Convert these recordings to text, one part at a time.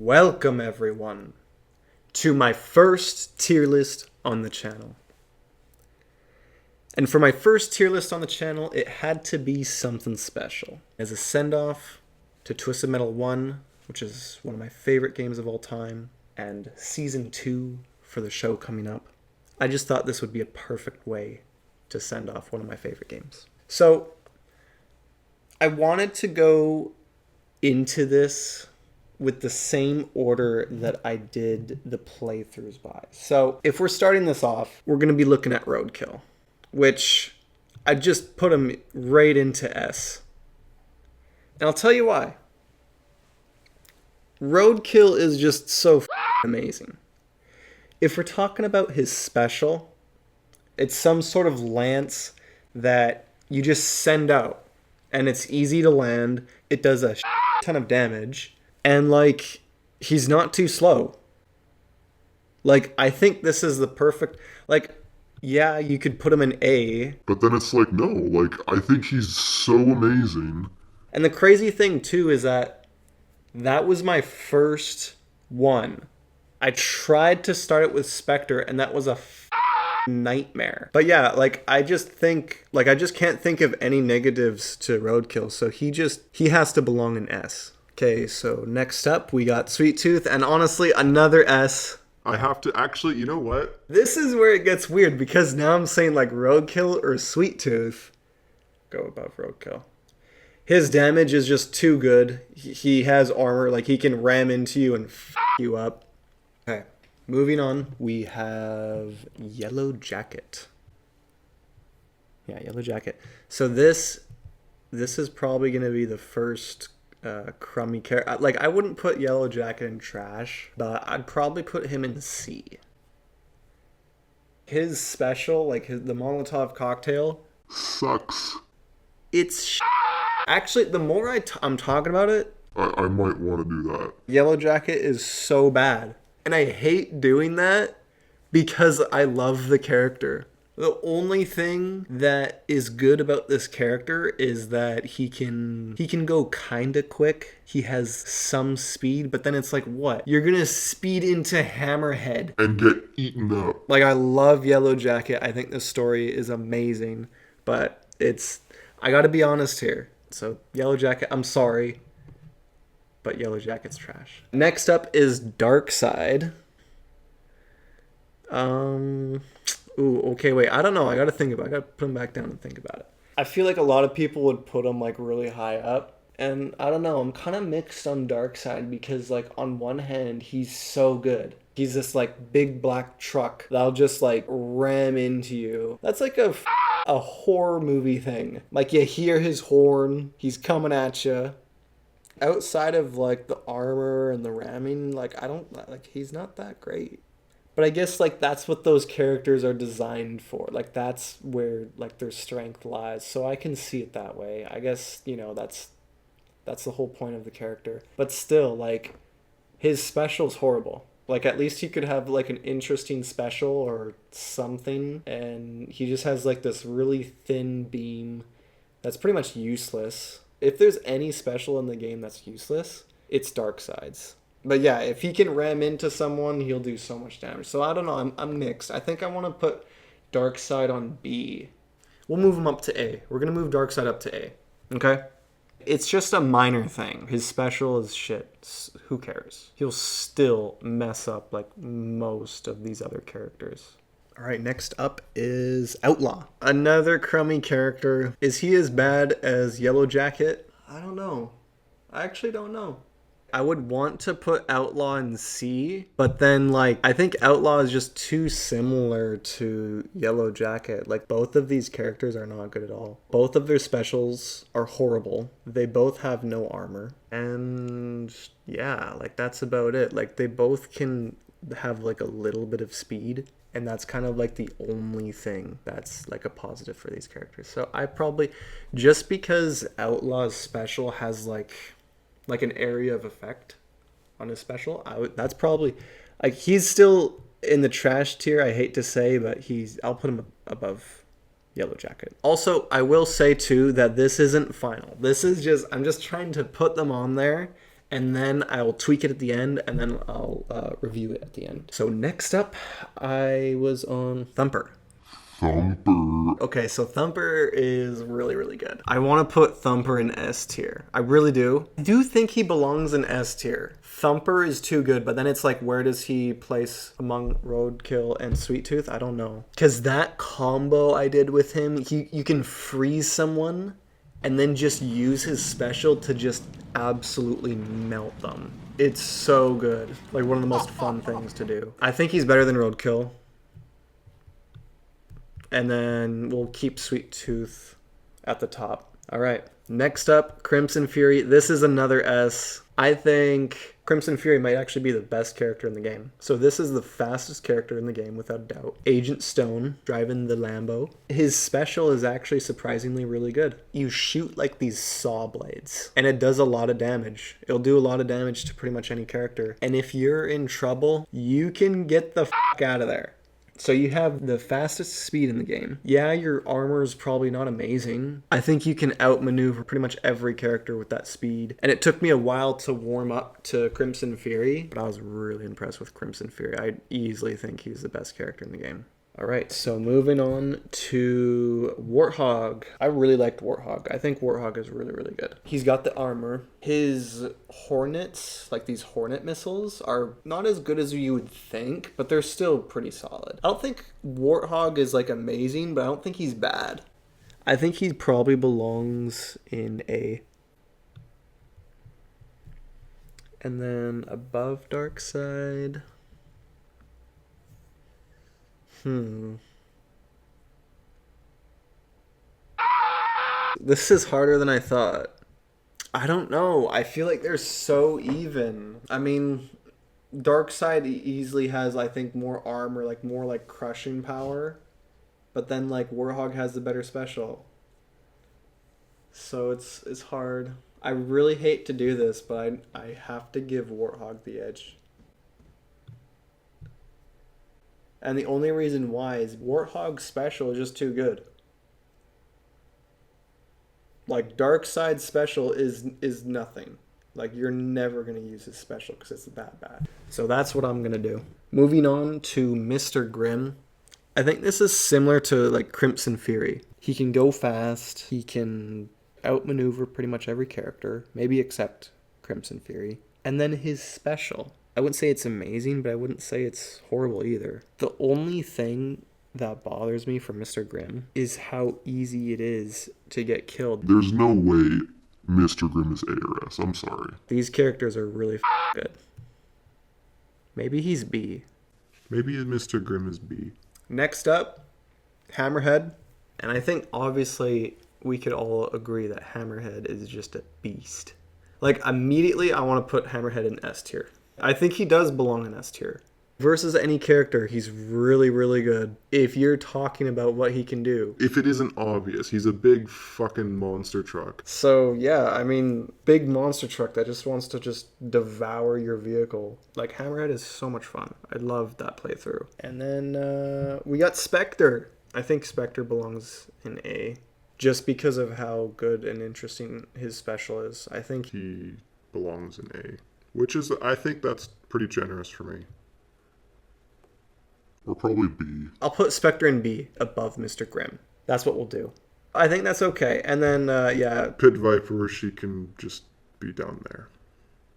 Welcome everyone to my first tier list on the channel. And for my first tier list on the channel, it had to be something special. As a send-off to Twisted Metal 1, which is one of my favorite games of all time, and Season 2 for the show coming up, I just thought this would be a perfect way to send off one of my favorite games. So, I wanted to go into this with the same order that I did the playthroughs by. So if we're starting this off, we're going to be looking at Roadkill, which I just put him right into S. And I'll tell you why. Roadkill is just so amazing. If we're talking about his special, it's some sort of lance that you just send out and it's easy to land. It does a ton of damage. And, like, he's not too slow. Like, I think this is the perfect... Like, yeah, you could put him in A. But then it's like, no, like, I think he's so amazing. And the crazy thing, too, is that was my first one. I tried to start it with Spectre, and that was a nightmare. But yeah, like, I just can't think of any negatives to Roadkill, so he has to belong in S. Okay, so next up, we got Sweet Tooth, and honestly, another S. I have to actually, you know what? This is where it gets weird, because now I'm saying, like, Roadkill or Sweet Tooth. Go above Roadkill. His damage is just too good. He has armor, like, he can ram into you and f*** you up. Okay, moving on, we have Yellow Jacket. Yeah, Yellow Jacket. So this is probably going to be the first... crummy character. Like, I wouldn't put Yellow Jacket in trash, but I'd probably put him in C. His special, like the Molotov cocktail, sucks. It's actually, the more I'm talking about it, I might want to do that. Yellow Jacket is so bad, and I hate doing that because I love the character. The only thing that is good about this character is that he can go kind of quick. He has some speed, but then it's like, what? You're gonna speed into Hammerhead and get eaten up. Like, I love Yellow Jacket. I think the story is amazing, but I gotta be honest here. So Yellow Jacket, I'm sorry, but Yellow Jacket's trash. Next up is Darkseid. Ooh, okay, wait, I don't know. I gotta put him back down and think about it. I feel like a lot of people would put him, like, really high up. And I don't know, I'm kind of mixed on Darkseid because, like, on one hand, he's so good. He's this, like, big black truck that'll just, like, ram into you. That's like a horror movie thing. Like, you hear his horn, he's coming at you. Outside of, like, the armor and the ramming, like, he's not that great. But I guess, like, that's what those characters are designed for. Like, that's where, like, their strength lies. So I can see it that way. I guess, you know, that's the whole point of the character. But still, like, his special's horrible. Like, at least he could have, like, an interesting special or something. And he just has, like, this really thin beam that's pretty much useless. If there's any special in the game that's useless, it's Darkseid's. But yeah, if he can ram into someone, he'll do so much damage. So I don't know, I'm mixed. I think I want to put Darkseid on B. We'll move him up to A. We're going to move Darkseid up to A. Okay? It's just a minor thing. His special is shit. Who cares? He'll still mess up, like, most of these other characters. Alright, next up is Outlaw. Another crummy character. Is he as bad as Yellow Jacket? I don't know. I actually don't know. I would want to put Outlaw in C, but then, like, I think Outlaw is just too similar to Yellow Jacket. Like, both of these characters are not good at all. Both of their specials are horrible. They both have no armor. And yeah, like, that's about it. Like, they both can have, like, a little bit of speed, and that's kind of, like, the only thing that's, like, a positive for these characters. So I probably, just because Outlaw's special has, like an area of effect on his special, that's probably, like, he's still in the trash tier, I hate to say, but I'll put him above Yellow Jacket. Also, I will say too that this isn't final. This is I'm just trying to put them on there and then I'll tweak it at the end, and then I'll review it at the end. So next up, I was on Thumper. Thumper. Okay, so Thumper is really, really good. I want to put Thumper in S tier. I really do. I do think he belongs in S tier. Thumper is too good, but then it's like, where does he place among Roadkill and Sweet Tooth? I don't know. Because that combo I did with him, you can freeze someone and then just use his special to just absolutely melt them. It's so good. Like, one of the most fun things to do. I think he's better than Roadkill. And then we'll keep Sweet Tooth at the top. All right. Next up, Crimson Fury. This is another S. I think Crimson Fury might actually be the best character in the game. So this is the fastest character in the game, without a doubt. Agent Stone, driving the Lambo. His special is actually surprisingly really good. You shoot like these saw blades, and it does a lot of damage. It'll do a lot of damage to pretty much any character. And if you're in trouble, you can get the fuck out of there. So you have the fastest speed in the game. Yeah, your armor is probably not amazing. I think you can outmaneuver pretty much every character with that speed. And it took me a while to warm up to Crimson Fury, but I was really impressed with Crimson Fury. I easily think he's the best character in the game. All right, so moving on to Warthog. I really liked Warthog. I think Warthog is really, really good. He's got the armor. His Hornets, like these Hornet missiles, are not as good as you would think, but they're still pretty solid. I don't think Warthog is like amazing, but I don't think he's bad. I think he probably belongs in A. And then above Darkseid... This is harder than I thought. I don't know. I feel like they're so even. I mean, Darkseid easily has, I think, more armor, like more like crushing power. But then like Warthog has the better special. So it's hard. I really hate to do this, but I have to give Warthog the edge. And the only reason why is Warthog's special is just too good. Like, Darkseid's special is nothing. Like, you're never going to use his special because it's that bad. So that's what I'm going to do. Moving on to Mr. Grimm. I think this is similar to, like, Crimson Fury. He can go fast. He can outmaneuver pretty much every character. Maybe except Crimson Fury. And then his special. I wouldn't say it's amazing, but I wouldn't say it's horrible either. The only thing that bothers me for Mr. Grimm is how easy it is to get killed. There's no way Mr. Grimm is A or S. I'm sorry. These characters are really good. Maybe he's B. Maybe Mr. Grimm is B. Next up, Hammerhead. And I think obviously we could all agree that Hammerhead is just a beast. Like, immediately I want to put Hammerhead in S tier. I think he does belong in S tier. Versus any character, he's really, really good. If you're talking about what he can do. If it isn't obvious, he's a big fucking monster truck. So, yeah, I mean, big monster truck that just wants to just devour your vehicle. Like, Hammerhead is so much fun. I love that playthrough. And then we got Spectre. I think Spectre belongs in A. Just because of how good and interesting his special is. I think he belongs in A. Which is, I think that's pretty generous for me. Or probably B. I'll put Spectre in B above Mr. Grimm. That's what we'll do. I think that's okay. And then, yeah. Pit Viper, she can just be down there.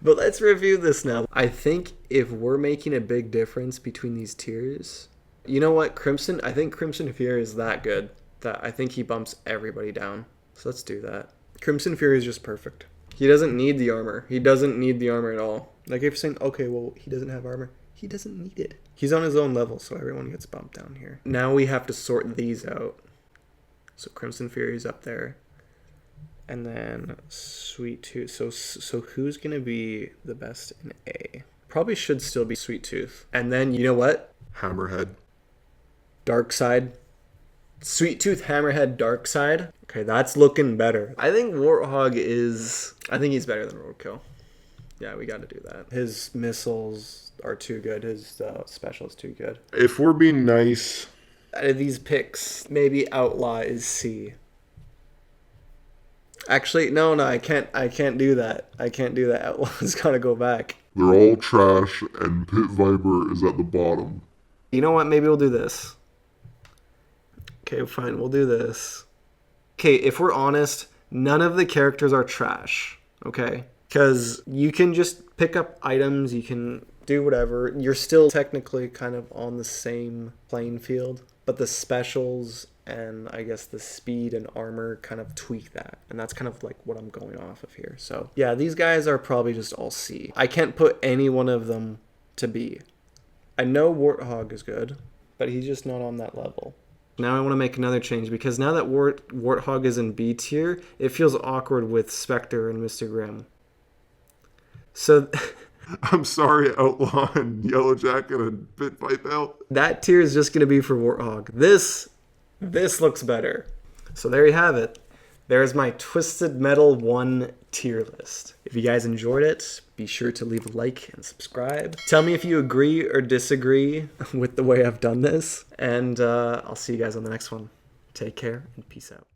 But let's review this now. I think if we're making a big difference between these tiers, you know what? I think Crimson Fury is that good that I think he bumps everybody down. So let's do that. Crimson Fury is just perfect. He doesn't need the armor. He doesn't need the armor at all. Like, if you're saying, okay, well, he doesn't have armor. He doesn't need it. He's on his own level, so everyone gets bumped down here. Now we have to sort these out. So Crimson Fury's up there. And then Sweet Tooth. So who's going to be the best in A? Probably should still be Sweet Tooth. And then, you know what? Hammerhead. Darkseid. Sweet Tooth, Hammerhead, Darkseid. Okay, that's looking better. I think Warthog is... I think he's better than Roadkill. Yeah, we got to do that. His missiles are too good. His special is too good. If we're being nice... Out of these picks, maybe Outlaw is C. Actually, no, I can't do that. I can't do that. Outlaw's gotta go back. They're all trash, and Pit Viper is at the bottom. You know what? Maybe we'll do this. Okay, fine. We'll do this. Okay, if we're honest, none of the characters are trash. Okay? Because you can just pick up items, you can do whatever. You're still technically kind of on the same playing field. But the specials and I guess the speed and armor kind of tweak that. And that's kind of like what I'm going off of here. So yeah, these guys are probably just all C. I can't put any one of them to B. I know Warthog is good, but he's just not on that level. Now I want to make another change because now that Warthog is in B tier, it feels awkward with Spectre and Mr. Grimm. So I'm sorry, Outlaw and Yellow Jacket and Pit Viper. that tier is just going to be for Warthog. This looks better. So there you have it. There's my Twisted Metal 1 tier list. If you guys enjoyed it, be sure to leave a like and subscribe. Tell me if you agree or disagree with the way I've done this. And I'll see you guys on the next one. Take care and peace out.